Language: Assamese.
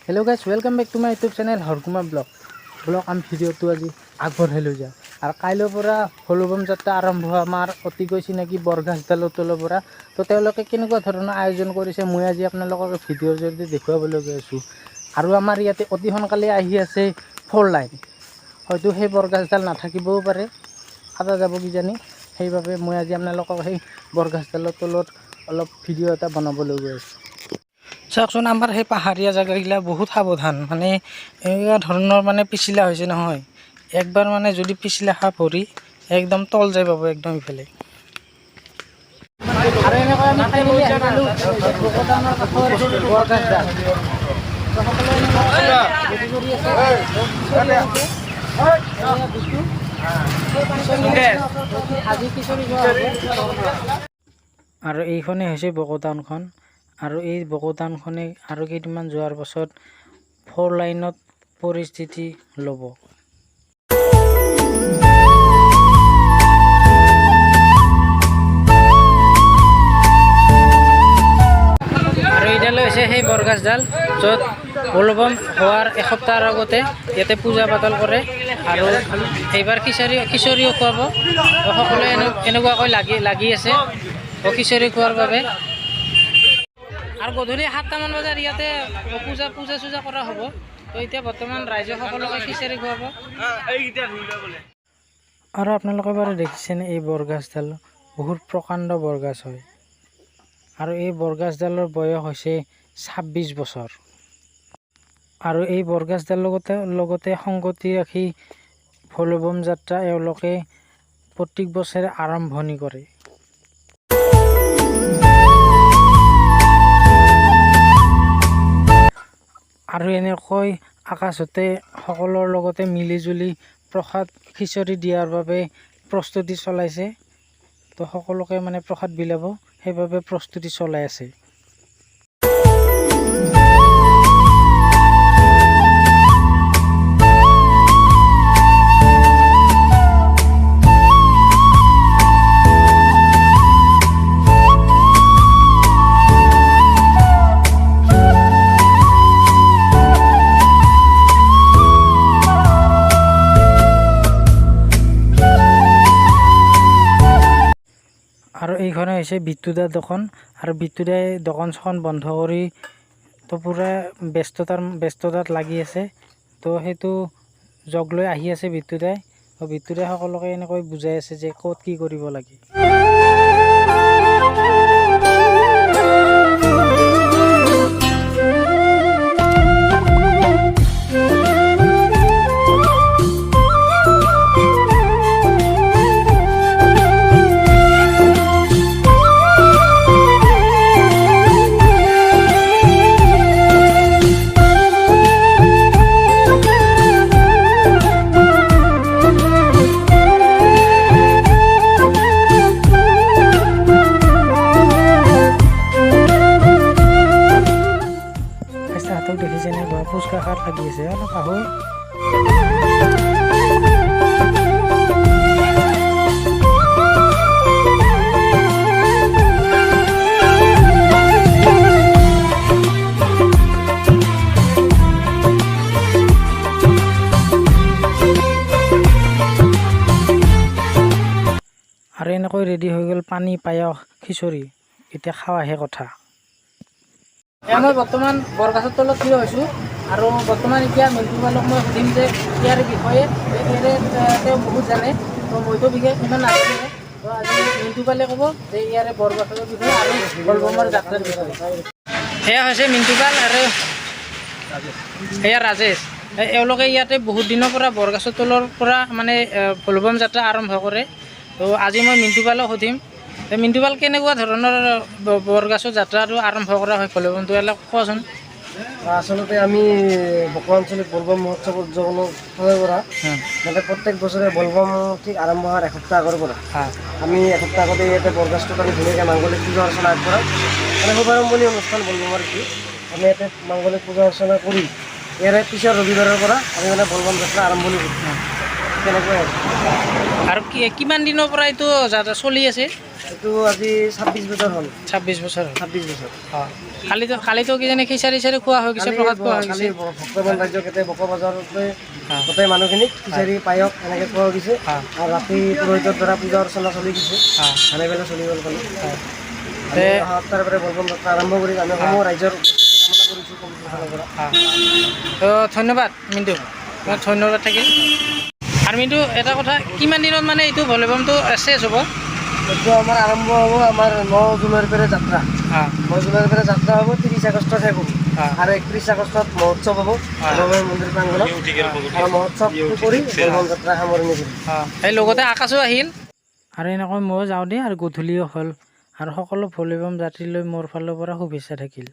Hello' guys welcome back to my YouTube channel Harkumar vlog আমি ভিডিঅ'টো আজি আগবঢ়াই লৈ যাওঁ আৰু কাইলৈৰ পৰা ভলবম যাত্ৰা আৰম্ভ হোৱা আমাৰ অতিকৈ চিনাকি বৰগাছডালৰ তলৰ পৰা তো তেওঁলোকে কেনেকুৱা ধৰণৰ আয়োজন কৰিছে মই আজি আপোনালোকক ভিডিঅ'ৰ জৰিয়তে দেখুৱাবলৈ গৈ আছোঁ আৰু আমাৰ ইয়াতে অতি সোনকালে আহি আছে 4 লাইন হয়তো সেই বৰগাছডাল নাথাকিবও পাৰে কাটা যাব কিজানি সেইবাবে মই আজি আপোনালোকক সেই বৰগাছডালৰ তলত অলপ ভিডিঅ' এটা বনাবলৈ গৈ আছোঁ চাওকচোন আমাৰ সেই পাহাৰীয়া জেগাগিলা বহুত সাৱধান মানে এনেকুৱা ধৰণৰ মানে পিছলা হৈছে নহয় একবাৰ মানে যদি পিছলা খা ভৰি একদম তল যাই পাব একদম ইফালে আৰু এনেকৈ আমি ফাইনেলি আহি পালোঁ বকোটানৰ কাষৰ বৰগাছডাল আৰু এইখনে হৈছে বকোটানখন আৰু এই বকোটানখনে আৰু কেইদিনমান যোৱাৰ পাছত 4 লাইনত পৰিস্থিতি ল'ব আৰু এইডাল হৈছে সেই বৰগাছডাল য'ত ভলবম হোৱাৰ এসপ্তাহৰ আগতে ইয়াতে পূজা পাতল কৰে আৰু এইবাৰ খিচাৰিও খুৱাব সকলোৱে এনেকুৱাকৈ লাগি আছে খিচাৰি খোৱাৰ বাবে আৰু গধূলি 7টামান বজাত ইয়াতে পূজা চূজা কৰা হ'ব তো এতিয়া বৰ্তমান ৰাইজে সকলোকে খিচাৰি খুৱাব আৰু আপোনালোকে বাৰু দেখিছেনে এই বৰগাছডাল বহুত প্ৰকাণ্ড বৰগাছ হয় আৰু এই বৰগাছডালৰ বয়স হৈছে 26 বছৰ আৰু এই বৰগাছডালৰ লগতে সংগতি ৰাখি ভলবম যাত্ৰা এওঁলোকে প্ৰত্যেক বছৰে আৰম্ভণি কৰে আৰু এনেকৈ আকাশতে সকলোৰ লগতে মিলিজুলি প্ৰসাদ খিচৰি দিয়াৰ বাবে প্ৰস্তুতি চলাইছে তো সকলোকে মানে প্ৰসাদ বিলাব সেইবাবে প্ৰস্তুতি চলাই আছে আৰু এইখনে হৈছে বিদ্যুতৰ দোকান আৰু বিদ্যুতে দোকানখন বন্ধ কৰি তো পূৰা ব্যস্ততাত লাগি আছে তো সেইটো জগ লৈ আহি আছে বিদ্যুতে সকলোকে এনেকৈ বুজাই আছে যে ক'ত কি কৰিব লাগে হাতক দেখিছেনে বা ফুচকা খাত লাগি আছে অলপ আহোঁ আৰু এনেকৈ ৰেডি হৈ গ'ল পানী পায়স খিচৰি এতিয়া খাৱাহে কথা মই বৰ্তমান বৰগাছৰ তলত থিয় হৈছোঁ আৰু বৰ্তমান এতিয়া মিণ্টুপালক মই সুধিম যে ইয়াৰ বিষয়ে তেওঁ বহুত জানে তো মইতো বিশেষ ইমান নাজানে তো আজি মিণ্টুপালে ক'ব যে ইয়াৰে বৰগাছৰ বিষয়ে আৰু ভলবমৰ যাত্ৰাৰ বিষয়ে সেয়া হৈছে মিণ্টুপাল আৰু সেয়া ৰাজেশ এওঁলোকে ইয়াতে বহুত দিনৰ পৰা বৰগাছৰ তলৰ পৰা মানে ভলবম যাত্ৰা আৰম্ভ কৰে তো আজি মই মিণ্টুপালক সুধিম মিণ্টুপাল কেনেকুৱা ধৰণৰ বৰগাছৰ যাত্ৰাটো আৰম্ভ কৰা হয় ভলবমটো অলপ কোৱাচোন আচলতে আমি বকো আঞ্চলিক ভলবম মহোৎসৱ উদযাপনৰ ফালৰ পৰা মানে প্ৰত্যেক বছৰে ভলবম ঠিক আৰম্ভ হোৱাৰ এসপ্তাহ আগৰ পৰা আমি এসপ্তাহ আগতে ইয়াতে বৰগাছটোত আমি ধুনীয়াকৈ মাংগলিক পূজা অৰ্চনা আগবঢ়াওঁ মানে শুভাৰম্ভণি অনুষ্ঠান ভলবমৰ কি আমি ইয়াতে মাংগলিক পূজা অৰ্চনা কৰি ইয়াৰে পিছৰ ৰবিবাৰৰ পৰা আমি মানে ভলবম যাত্ৰা আৰম্ভণি কৰিছোঁ তেনেকৈ আৰু কিমান দিনৰ পৰা এইটো যাত্ৰা চলি আছে এইটো আজি 26 বছৰ হ'ল। 26 বছৰ হ'ল। 26 বছৰ। অঁ কালিতো কিজানি খিচাৰি খোৱা হৈ গৈছে, প্ৰসাদ খোৱা হৈ কালি গৈছে। ভক্তবন ৰাজ্য কেতে বকবাজাৰতে গোটেই মানুহখিনিক খিচাৰি পায়স এনেকৈ খোৱা হৈ গৈছে। আৰু ৰাতি পুৰোহিতৰ দ্বাৰা পূজা অৰ্চনা চলি গৈছে। ভালে ভালে চলি গ'ল কালি। অহা সপ্তাহৰ পৰা বলবম যাত্ৰা আৰম্ভ কৰিম। আমি সমূহ ৰাইজৰ কামনা কৰিছোঁ কমিটিৰ ফালৰ পৰা। তো ধন্যবাদ মিণ্টু, ধন্যবাদ থাকিল। আৰু মিণ্টু এটা কথা, কিমান দিনত মানে এইটো ভলিবমটো শেষ হ'ব? এইটো আমাৰ আৰম্ভ হ'ব আমাৰ 9 জুলাইৰ পৰা যাত্ৰা। 9 জুলাইৰ পৰা যাত্ৰা হ'ব, 30 আগষ্টত শেষ হ'ব। আৰু 31 আগষ্টত মহোৎসৱ হ'ব মন্দিৰ প্ৰাংগণত। আৰু মহোৎসৱটো কৰি বলবম যাত্ৰা সামৰণি কৰিম। এই লগতে আকাশো আহিল। আৰু এনেকৈ ময়ো যাওঁ দেই, আৰু গধূলিও হ'ল। আৰু সকলো ভলিবম যাত্ৰীলৈ মোৰ ফালৰ পৰা শুভেচ্ছা থাকিল।